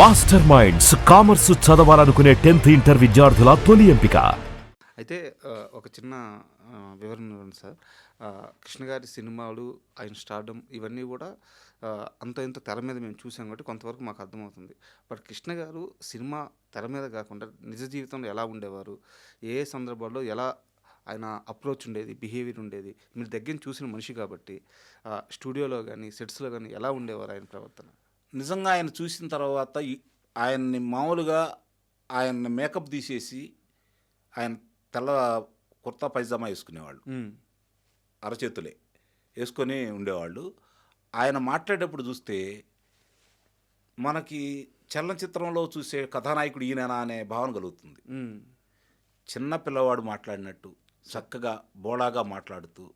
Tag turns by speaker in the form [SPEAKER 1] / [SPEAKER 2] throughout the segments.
[SPEAKER 1] Master minds commerce చదవాలనుకునే 10th inter విద్యార్థుల తొలి ఎంపిక.
[SPEAKER 2] అయితే ఒక చిన్న వివరణ ఇవ్వండి సార్. కృష్ణ గారి సినిమాలు, ఆయన స్టార్డమ్ ఇవన్నీ కూడా అంత ఇంత తెర మీద మేము చూసాం కాబట్టి కొంతవరకు మాకు అర్థమవుతుంది. బట్ కృష్ణ గారు సినిమా తెర మీద కాకుండా నిజ జీవితంలో ఎలా ఉండేవారు, ఏ ఏ సందర్భాల్లో ఎలా ఆయన అప్రోచ్ ఉండేది, బిహేవియర్ ఉండేది, మీరు దగ్గర చూసిన మనిషి కాబట్టి స్టూడియోలో కానీ సెట్స్లో కానీ ఎలా ఉండేవారు ఆయన ప్రవర్తన?
[SPEAKER 3] నిజంగా ఆయన చూసిన తర్వాత ఆయన్ని మామూలుగా ఆయన్ని మేకప్ తీసేసి ఆయన తెల్ల కుర్తా పైజామా వేసుకునేవాళ్ళు, అరచేతులే వేసుకొని ఉండేవాళ్ళు. ఆయన మాట్లాడేటప్పుడు చూస్తే మనకి చలనచిత్రంలో చూసే కథానాయకుడు ఈయననా అనే భావన కలుగుతుంది. చిన్న పిల్లవాడు మాట్లాడినట్టు చక్కగా బోళాగా మాట్లాడుతూ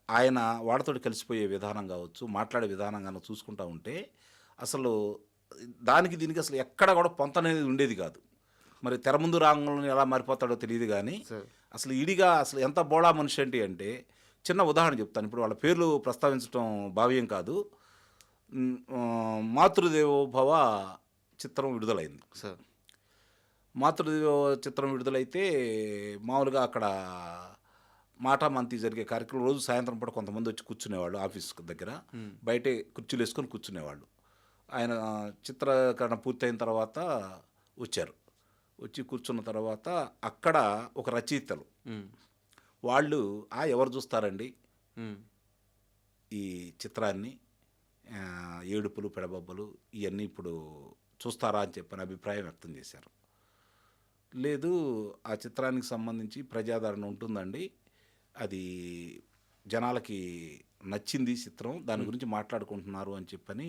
[SPEAKER 3] ఆయన వాళ్ళతో కలిసిపోయే విధానం కావచ్చు, మాట్లాడే విధానం కానీ చూసుకుంటూ ఉంటే అసలు దానికి దీనికి అసలు ఎక్కడ కూడా పొంత అనేది ఉండేది కాదు. మరి తెర ముందు రాంగంలో ఎలా మారిపోతాడో తెలియదు కానీ అసలు ఇడిగా అసలు ఎంత బోళా మనిషి అంటే చిన్న ఉదాహరణ చెప్తాను. ఇప్పుడు వాళ్ళ పేర్లు ప్రస్తావించడం భావ్యం కాదు. మాతృదేవోభవ చిత్రం విడుదలైంది సార్. మాతృదేవో చిత్రం విడుదలైతే మామూలుగా అక్కడ మాటామంతి జరిగే కార్యక్రమం రోజు సాయంత్రం పూట కొంతమంది వచ్చి కూర్చునేవాళ్ళు ఆఫీస్ దగ్గర, బయటే కుర్చీలు వేసుకొని కూర్చునేవాళ్ళు. ఆయన చిత్రీకరణ పూర్తయిన తర్వాత వచ్చారు. వచ్చి కూర్చున్న తర్వాత అక్కడ ఒక రచయితలు వాళ్ళు ఎవరు చూస్తారండి ఈ చిత్రాన్ని, ఏడుపులు పెడబొబ్బలు ఇవన్నీ ఇప్పుడు చూస్తారా అని చెప్పని అభిప్రాయం వ్యక్తం చేశారు. లేదు, ఆ చిత్రానికి సంబంధించి ప్రజాదరణ ఉంటుందండి, అది జనాలకి నచ్చింది చిత్రం, దాని గురించి మాట్లాడుకుంటున్నారు అని చెప్పని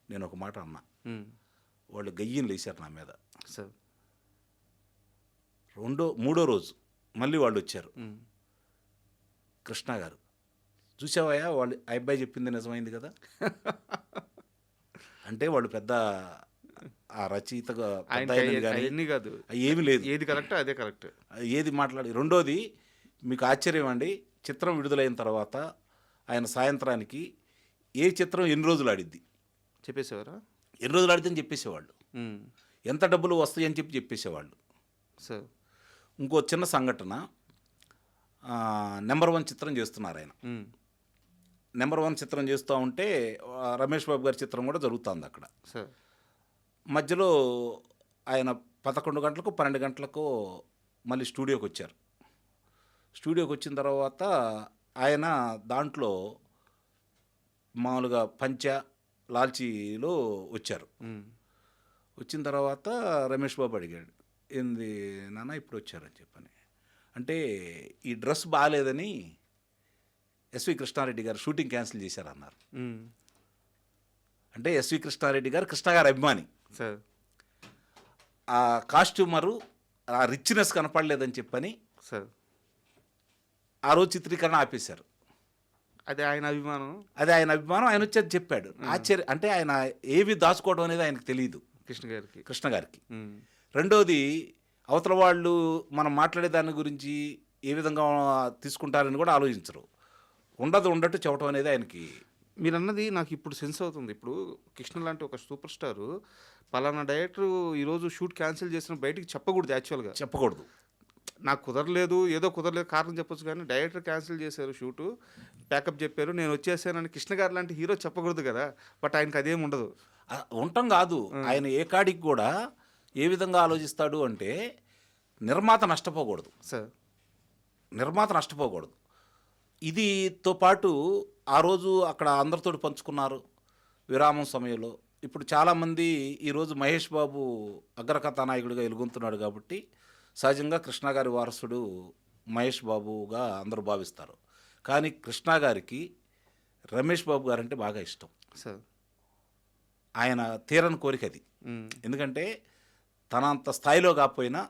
[SPEAKER 3] నేను ఒక మాట అన్నా. వాళ్ళు గయ్యం లేచారు నా మీద.
[SPEAKER 2] సార్
[SPEAKER 3] మూడో రోజు మళ్ళీ వాళ్ళు వచ్చారు. కృష్ణ గారు చూసావయ్యా, వాళ్ళు ఆ అబ్బాయి చెప్పింది నిజమైంది కదా అంటే వాళ్ళు పెద్ద ఆ రచయితగా
[SPEAKER 2] కాదు,
[SPEAKER 3] ఏమి లేదు,
[SPEAKER 2] ఏది కరెక్ట్ అదే కరెక్ట్,
[SPEAKER 3] ఏది మాట్లాడి. రెండోది మీకు ఆశ్చర్యం అండి, చిత్రం విడుదలైన తర్వాత ఆయన సాయంత్రానికి ఏ చిత్రం ఎన్ని రోజులు ఆడిద్ది
[SPEAKER 2] చెప్పేసేవారా,
[SPEAKER 3] ఎన్ని రోజులు ఆడిద్దని చెప్పేసేవాళ్ళు, ఎంత డబ్బులు వస్తాయని చెప్పేసేవాళ్ళు
[SPEAKER 2] సార్.
[SPEAKER 3] ఇంకో చిన్న సంఘటన, నెంబర్ 1 చిత్రం చేస్తున్నారు ఆయన. నెంబర్ 1 చిత్రం చేస్తూ ఉంటే రమేష్ బాబు గారి చిత్రం కూడా జరుగుతుంది అక్కడ.
[SPEAKER 2] సార్
[SPEAKER 3] మధ్యలో ఆయన 11 గంటలకు 12 గంటలకు మళ్ళీ స్టూడియోకి వచ్చారు. స్టూడియోకి వచ్చిన తర్వాత ఆయన దాంట్లో మామూలుగా పంచ లాల్చీలో వచ్చారు. వచ్చిన తర్వాత రమేష్ బాబు అడిగాడు, ఏంది నాన్న ఇప్పుడు వచ్చారని చెప్పని. అంటే ఈ డ్రెస్ బాగాలేదని ఎస్వి కృష్ణారెడ్డి గారు షూటింగ్ క్యాన్సిల్ చేశారన్నారు. అంటే ఎస్వి కృష్ణారెడ్డి గారు కృష్ణ గారి అభిమాని
[SPEAKER 2] సార్.
[SPEAKER 3] ఆ కాస్ట్యూమరు ఆ రిచ్నెస్ కనపడలేదని చెప్పని
[SPEAKER 2] సార్
[SPEAKER 3] ఆ రోజు చిత్రీకరణ ఆపేశారు.
[SPEAKER 2] అదే ఆయన అభిమానం,
[SPEAKER 3] ఆయన వచ్చేది చెప్పాడు. ఆశ్చర్యం అంటే ఆయన ఏవి దాచుకోవడం అనేది ఆయనకు తెలియదు కృష్ణ గారికి. రెండోది అవతల వాళ్ళు మనం మాట్లాడే దాని గురించి ఏ విధంగా తీసుకుంటారని కూడా ఆలోచించరు. ఉండట్టు చెప్పడం అనేది ఆయనకి.
[SPEAKER 2] మీరు అన్నది నాకు ఇప్పుడు సెన్స్ అవుతుంది. ఇప్పుడు కృష్ణ లాంటి ఒక సూపర్ స్టారు పలానా డైరెక్టర్ ఈరోజు షూట్ క్యాన్సిల్ చేసిన బయటికి చెప్పకూడదు, యాక్చువల్గా
[SPEAKER 3] చెప్పకూడదు.
[SPEAKER 2] నాకు కుదరలేదు, ఏదో కుదరలేదు కారణం చెప్పొచ్చు, కానీ డైరెక్టర్ క్యాన్సిల్ చేశారు షూటు, ప్యాకప్ చెప్పారు, నేను వచ్చేసానని కృష్ణ గారు లాంటి హీరో చెప్పకూడదు కదా. బట్ ఆయనకి అదేం ఉండదు.
[SPEAKER 3] ఉండటం కాదు, ఆయన ఏ కాడికి కూడా ఏ విధంగా ఆలోచిస్తాడు అంటే నిర్మాత నష్టపోకూడదు
[SPEAKER 2] సార్,
[SPEAKER 3] నిర్మాత నష్టపోకూడదు. ఇదితో పాటు ఆ రోజు అక్కడ అందరితో పంచుకున్నారు విరామం సమయంలో. ఇప్పుడు చాలామంది ఈరోజు మహేష్ బాబు అగ్రకథానాయకుడిగా వెలుగొంతున్నాడు కాబట్టి సహజంగా కృష్ణ గారి వారసుడు మహేష్ బాబుగా అందరూ భావిస్తారు. కానీ కృష్ణ గారికి రమేష్ బాబు గారంటే బాగా ఇష్టం
[SPEAKER 2] సార్.
[SPEAKER 3] ఆయన తీరని కోరిక అది. ఎందుకంటే తన అంత స్థాయిలో కాకపోయినా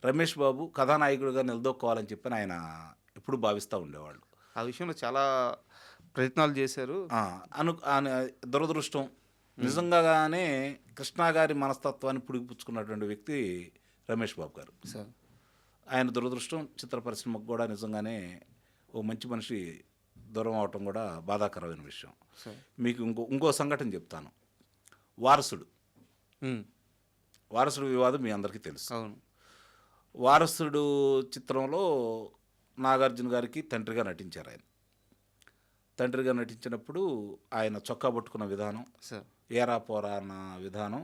[SPEAKER 3] రమేష్ బాబు కథానాయకుడిగా నిలదొక్కోవాలని చెప్పి ఆయన ఎప్పుడు భావిస్తూ ఉండేవాళ్ళు.
[SPEAKER 2] ఆ విషయంలో చాలా ప్రయత్నాలు చేశారు.
[SPEAKER 3] దురదృష్టం నిజంగానే కృష్ణ గారి మనస్తత్వాన్ని పుడిపుచ్చుకున్నటువంటి వ్యక్తి రమేష్ బాబు గారు
[SPEAKER 2] సార్.
[SPEAKER 3] ఆయన దురదృష్టం చిత్ర పరిశ్రమకు కూడా నిజంగానే ఓ మంచి మనిషి దూరం అవటం కూడా బాధాకరమైన విషయం. మీకు ఇంకో సంఘటన చెప్తాను. వారసుడు వారసుడు వివాదం మీ అందరికీ తెలుసు.
[SPEAKER 2] అవును.
[SPEAKER 3] వారసుడు చిత్రంలో నాగార్జున గారికి తండ్రిగా నటించారు ఆయన. తండ్రిగా నటించినప్పుడు ఆయన చొక్కా పట్టుకున్న విధానం,
[SPEAKER 2] సార్.
[SPEAKER 3] ఏరా పోరా అన్న విధానం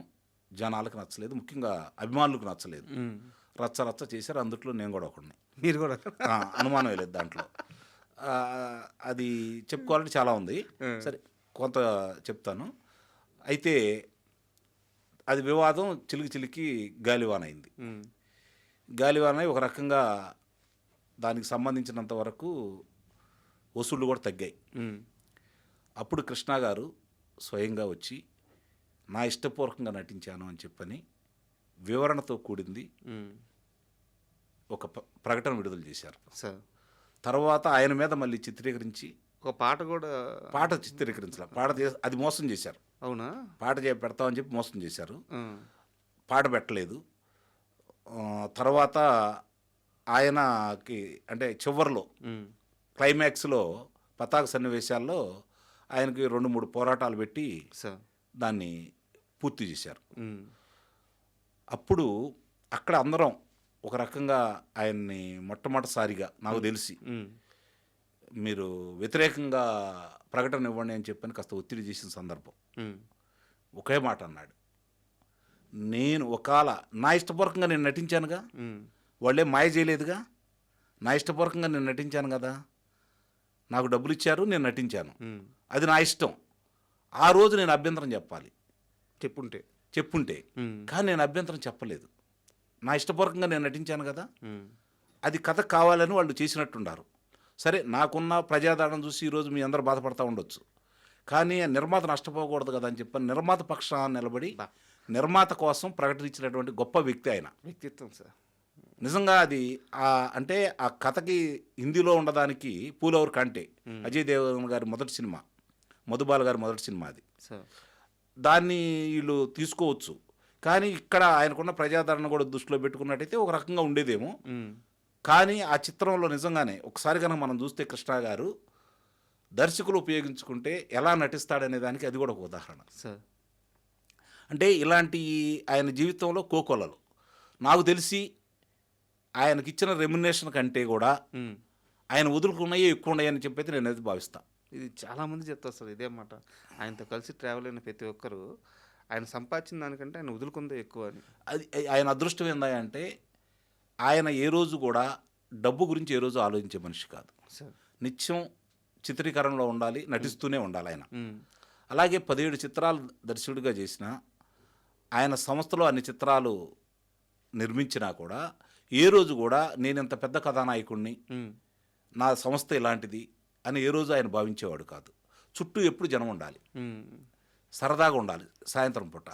[SPEAKER 3] జనాలకు నచ్చలేదు, ముఖ్యంగా అభిమానులకు నచ్చలేదు. రచ్చ రచ్చ చేశారు, అందుట్లో నేను కూడా ఒకడిని.
[SPEAKER 2] మీరు కూడా
[SPEAKER 3] అనుమానం లేదు దాంట్లో. అది చెప్పుకోవాలంటే చాలా ఉంది, సరే కొంత చెప్తాను. అయితే అది వివాదం చిలికి గాలివాన అయింది. గాలివాన అయి ఒక రకంగా దానికి సంబంధించినంత వరకు వసూళ్ళు కూడా తగ్గాయి. అప్పుడు కృష్ణ గారు స్వయంగా వచ్చి నా ఇష్టపూర్వకంగా నటించాను అని చెప్పని వివరణతో కూడింది ఒక ప్రకటన విడుదల చేశారు.
[SPEAKER 2] సార్.
[SPEAKER 3] తర్వాత ఆయన మీద మళ్ళీ చిత్రీకరించి
[SPEAKER 2] ఒక పాట కూడా
[SPEAKER 3] చిత్రీకరించాలి. అది మోసం చేశారు.
[SPEAKER 2] అవునా?
[SPEAKER 3] పాట పెడతామని చెప్పి మోసం చేశారు. పాట పెట్టలేదు. తర్వాత ఆయనకి అంటే చివరిలో క్లైమాక్స్లో పతాక సన్నివేశాల్లో ఆయనకి 2-3 పోరాటాలు పెట్టి దాన్ని పూర్తి చేశారు. అప్పుడు అక్కడ అందరం ఒక రకంగా ఆయన్ని మొట్టమొదటిసారిగా నాకు తెలిసి మీరు వ్యతిరేకంగా ప్రకటన ఇవ్వండి అని చెప్పని కాస్త ఒత్తిడి చేసిన సందర్భం. ఒకే మాట అన్నాడు, నేను ఒకవేళ నా ఇష్టపూర్వకంగా నేను నటించానుగా, వాళ్ళే మాయ చేయలేదుగా, నా ఇష్టపూర్వకంగా నేను నటించాను కదా, నాకు డబ్బులు ఇచ్చారు, నేను నటించాను, అది నా ఇష్టం. ఆ రోజు నేను అభ్యంతరం చెప్పాలి, చెప్పుంటే కానీ నేను అభ్యంతరం చెప్పలేదు. నా ఇష్టపూర్వకంగా నేను నటించాను కదా, అది కథ కావాలని వాళ్ళు చేసినట్టున్నారు. సరే, నాకున్న ప్రజాదరణ చూసి ఈరోజు మీ అందరూ బాధపడతా ఉండొచ్చు, కానీ నిర్మాత నష్టపోకూడదు కదా అని చెప్పని నిర్మాత పక్షాన్ని నిలబడి నిర్మాత కోసం ప్రకటించినటువంటి గొప్ప వ్యక్తి ఆయన.
[SPEAKER 2] వ్యక్తిత్వం సార్.
[SPEAKER 3] నిజంగా అది అంటే ఆ కథకి హిందీలో ఉండడానికి పూలవర్ కంటే అజయ్ దేవగన్ గారి మొదటి సినిమా, మధుబాల గారి మొదటి సినిమా అది. దాన్ని వీళ్ళు తీసుకోవచ్చు, కానీ ఇక్కడ ఆయనకున్న ప్రజాదరణ కూడా దృష్టిలో పెట్టుకున్నట్టయితే ఒక రకంగా ఉండేదేమో. కానీ ఆ చిత్రంలో నిజంగానే ఒకసారి కనుక మనం చూస్తే కృష్ణ గారు దర్శకులు ఉపయోగించుకుంటే ఎలా నటిస్తాడనే దానికి అది కూడా ఒక ఉదాహరణ. అంటే ఇలాంటి ఆయన జీవితంలో కోకొల్లలు నాకు తెలిసి ఆయనకిచ్చిన రెమ్యునేషన్ కంటే కూడా ఆయన వదులుకున్నాయే ఎక్కువ ఉన్నాయని చెప్పైతే నేను అది భావిస్తాను.
[SPEAKER 2] ఇది చాలామంది చెప్తారు సార్ ఇదే మాట. ఆయనతో కలిసి ట్రావెల్ అయిన ప్రతి ఒక్కరు ఆయన సంపాదించిన దానికంటే ఆయన వదులుకుందే ఎక్కువ అని.
[SPEAKER 3] అది ఆయన అదృష్టం ఏందంటే ఆయన ఏ రోజు కూడా డబ్బు గురించి ఏ రోజు ఆలోచించే మనిషి కాదు. నిత్యం చిత్రీకరణలో ఉండాలి, నటిస్తూనే ఉండాలి ఆయన. అలాగే 17 చిత్రాలు దర్శకుడిగా చేసిన ఆయన సంస్థలో అన్ని చిత్రాలు నిర్మించినా కూడా ఏ రోజు కూడా నేను ఇంత పెద్ద కథానాయకుడిని, నా సంస్థ ఇలాంటిది అని ఏ రోజు ఆయన భావించేవాడు కాదు. చుట్టూ ఎప్పుడు జనం ఉండాలి, సరదాగా ఉండాలి, సాయంత్రం పూట